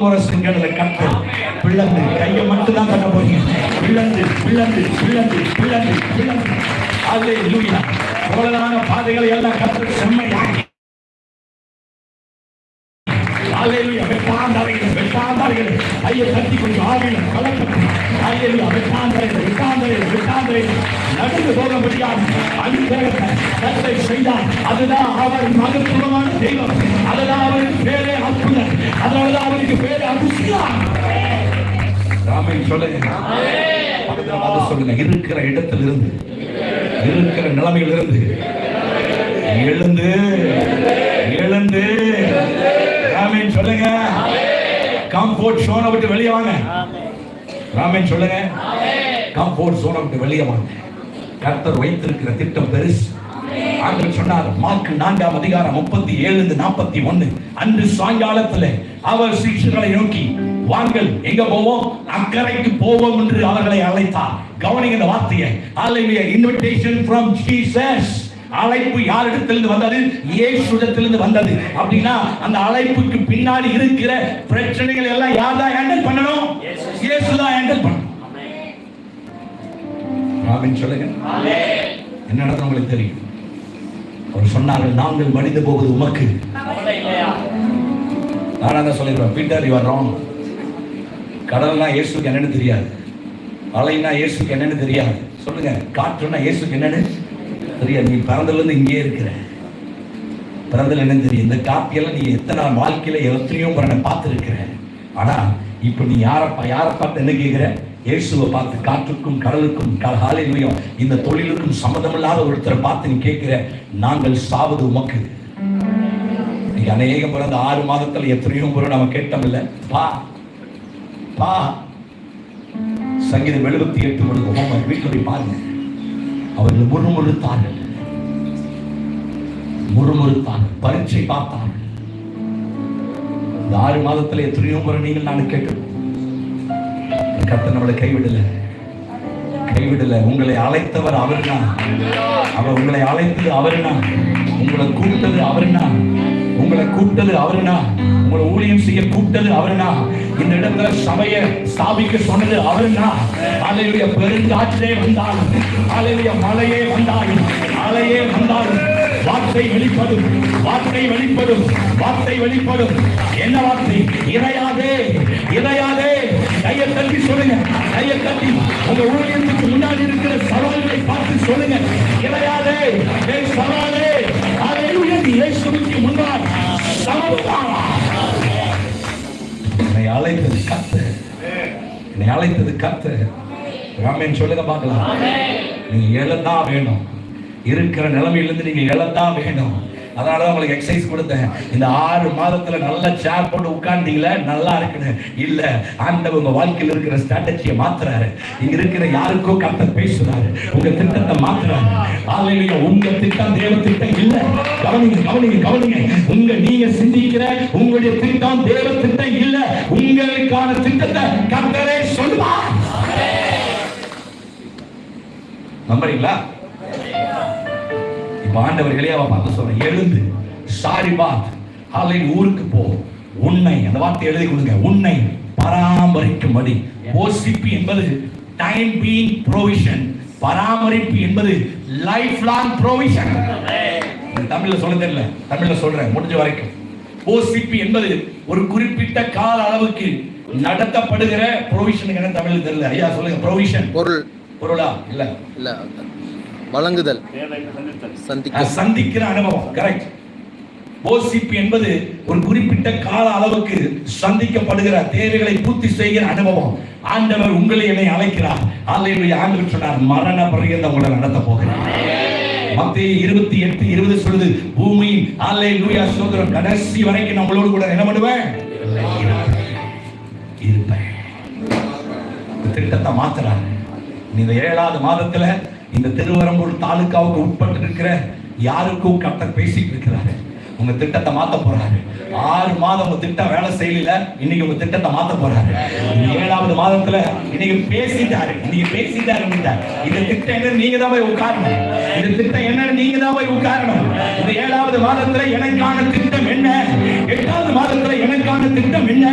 கட்டு பிளந்து கையை மட்டும் தான் கட்ட போறீங்க. பிளந்து பிளந்து பிளந்து பிளந்து பிளந்து அல்லேலூயா. கோலரான பாதைகளை எல்லாம் கட்டு செம்மையாக்கி அல்லேலூயா. வெட்டாந்தாரைகள் வெட்டாந்தாரைகள் ஐயா தட்டி கொஞ்சம் ஆவியில் கலக்கட்டும். அல்லேலூயா. வெட்டாந்தாரைகள் வெட்டாந்தாரைகள் வெட்டாந்தாரைகள் நடந்து போக முடியாது. அனுகிரகத்தை கர்த்தர் செய்தார். அதுதான் அவர் மகத்துவமான தெய்வம். அதுதான் அவருக்கு பேரே அற்புதம். அதனாலதான் அவருக்கு பேரே அதிசயம். ஆமென் சொல்லுங்க. பக்கத்துல பார்த்து சொல்லுங்க. இருக்கிற இடத்திலிருந்து இருக்கிற நிலைமையிலிருந்து எழுந்து எழுந்து ஆமென் சொல்லுங்க. கம்ஃபோர்ட் ஜோனை விட்டு வெளியே வாங்க. ஆமென் சொல்லுங்க. கம்ஃபோர்ட் ஜோனை விட்டு வெளியே வாங்க. கர்த்தர் வைத்திருக்கிற திட்டம் பெருசு. ஆண்டவர் சொன்னார் மார்க் 4:37-41 அன்று சாயங்காலத்தில் அவர் சீஷர்களை நோக்கி வாங்கள் எங்க போவோம், அக்கறைக்கு போவோம் என்று அவர்களை அழைத்தார். கவனிங்க இந்த வார்த்தையை. ஹalleluya. invitation from Jesus. அழைப்பு யாரிடத்திலிருந்து வந்தது? இயேசுவிடத்திலிருந்து வந்தது. அப்படின்னா அந்த அழைப்புக்கு பின்னாடி இருக்கிற பிரச்சனைகள் எல்லாம் யார் தான் ஹேண்டில் பண்ணணும்? இயேசு தான் ஹேண்டில் பண்ணணும். ஆமென் சொல்லுங்க. என்ன நடக்கும் உங்களுக்கு தெரியும். அவர் சொன்னார்கள் நாங்கள் மடிந்து போவது உமக்கு கவலை இல்லையா? நான் தான் சொல்லிடுறேன். Peter you are wrong. கடல்னா இயேசுக்கு என்னன்னு தெரியாது. அலைனா இயேசுக்கு என்னன்னு தெரியாது. சொல்லுங்க. காற்றுனா இயேசுக்கு என்னன்னு தெரியாது. நீ பிறந்ததுலேருந்து இங்கே இருக்கிற. பிறந்ததுல என்னன்னு தெரியும். இந்த காப்பியெல்லாம் நீ எத்தனை வாழ்க்கையில எத்தனையோ முறை பார்த்துருக்கிற. ஆனா இப்ப நீ யாரை பார்த்து என்ன கேட்கிற? இயேசுவை பார்த்து. காற்றுக்கும் கடலுக்கும் ஹalleluya இந்த தொழிலுக்கும் சம்பந்தமில்லாத ஒருத்தரை பார்த்து நீ கேட்கிற. நாங்கள் சாவது உமக்கு. இன்னைக்கு அநேக முறை அந்த 6 மாதத்துல எத்தனையோ முறை நம்ம கேட்டோம் இல்ல. பா பா சங்கீதம் 78 வீட்டுல போய் பாருங்க. அவர்கள் முறுமுறுத்தார்கள் பரீட்சை பார்த்தார்கள். இந்த 6 மாதத்துல எத்தனையோ முறை நீங்கள் நான் கேட்கணும். கர்த்தர் நம்மளை கைவிடல. உங்களை அழைத்தவர் அவர்னா. அவர் உங்களை அழைத்தது அவர்னா. உங்களை கூப்பிட்டது அவர்னா. உங்களை ஊழியம் செய்ய கூப்பிட்டது அவர்னா. இந்த இடத்துல சபையை ஸ்தாபிக்க சொன்னது அவர்னா. அல்லேலூயா. பெருங்காற்றே வந்தாலும், அல்லேலூயா, மழையே வந்தாலும், அலையே வந்தாலும் வார்த்தை வெளிப்படும். என்ன வார்த்தை? இறையாதே. கையை தட்டி சொல்லுங்க. கையை தட்டி உங்க ஊழியத்துக்கு முன்னாடி இருக்கிற சவால்களை பார்த்து சொல்லுங்க. இறையாதே. சவாலே. அல்லேலூயா. இயேசுவுக்கு முன்னால் சவால். என்னை அழைத்தது கர்த்தர். ஆமென் சொல்லுங்க பார்க்கலாம். நீங்க எழத்தான் வேணும். இருக்கிற நிலைமையிலிருந்து நீங்க எழத்தான் வேணும். அதனாலதான் உங்களுக்கு எக்ஸசைஸ் கொடுத்தேன். இந்த 6 மாதத்துல நல்ல சேர் போட்டு உட்கார்ந்தீங்களா நல்லா இருக்குன்னு இல்ல. ஆண்டவர் உங்க வாழ்க்கையில் இருக்கிற ஸ்ட்ராட்டஜியை மாத்துறாரு. இங்க இருக்கிற யாருக்கோ கர்த்தர் பேசுறாரு. உங்க திட்டத்தை மாத்துறாரு. ஹalleluya. உங்க திட்டம் தேவ திட்டம் இல்ல. கவனிங்க. நீங்க சிந்திக்கிற உங்களுடைய திட்டம் தேவ திட்டம் இல்ல. உங்களுக்கான திட்டத்தை கர்த்தரே சொல்லுவார். நம்புறீங்களா? ஆண்டவர்களே அவ பார்த்து சொல்றேன். எழுந்து சாரிபாத் ஹalleluya ஊருக்கு போ. உன்னை அந்த வார்த்தை எழுதி கொடுங்க. உன்னை பராமரிக்கும்படி. ஓசிபி என்பது டைம் பீயிங் ப்ரோவிஷன். பராமரிப்பு என்பது லைஃப் லாங் ப்ரோவிஷன். தமிழ்ல சொல்ல தெரியல. தமிழ்ல சொல்றேன் முடிஞ்ச வரைக்கும். ஓசிபி என்பது ஒரு குறிப்பிட்ட கால அளவுக்கு நடத்தப்படுகிற ப்ரோவிஷன். என்ன தமிழ்ல தெரியல. ஐயா சொல்லுங்க. ப்ரோவிஷன் பொருளா? இல்ல வழங்குதல், சந்திக்கிற அனுபவம். கரெக்ட். ஓசிபி என்பது ஒரு குறிப்பிட்ட கால அளவுக்கு சந்திக்கப்படுகிற தேவைகளை பூர்த்தி செய்கிற அனுபவம். ஆண்டவர் உங்களை என்னை அழைக்கிறார். அல்லேலூயா. ஆண்டவர் சொன்னார் மரண பரியந்தம் உங்களை நடத்த போகிறார். மத்தேயு 28:20 சொல்லுது பூமி அல்லேலூயா சோதரம் கடைசி வரைக்கும் நான் உங்களோடு கூட என்ன பண்ணுவேன்? இருப்பேன். திட்டத்தை மாத்துறாரு. இந்த 7வது மாதத்துல இந்த திருவரம்பூர் தாலுகாவுக்கு உட்பட்டு இருக்கிற யாருக்கும் கர்த்தர் பேசிட்டு இருக்கிறாரு. உங்க திட்டத்தை மாத்த போறாரு. 6 மாதம் உங்க திட்டம் வேலை செய்யல, இன்னைக்கு உங்க திட்டத்தை மாத்த போறாரு. 7வது மாதத்துல இன்னைக்கு பேசிட்டாரு. இந்த திட்டம் என்ன, நீங்க தான் போய் உட்காரணும். இந்த திட்டம் என்ன, நீங்க தான் போய் உட்காரணும். இந்த 7வது மாதத்துல எனக்கான திட்டம் என்ன, 8வது மாதத்துல எனக்கான திட்டம் என்ன,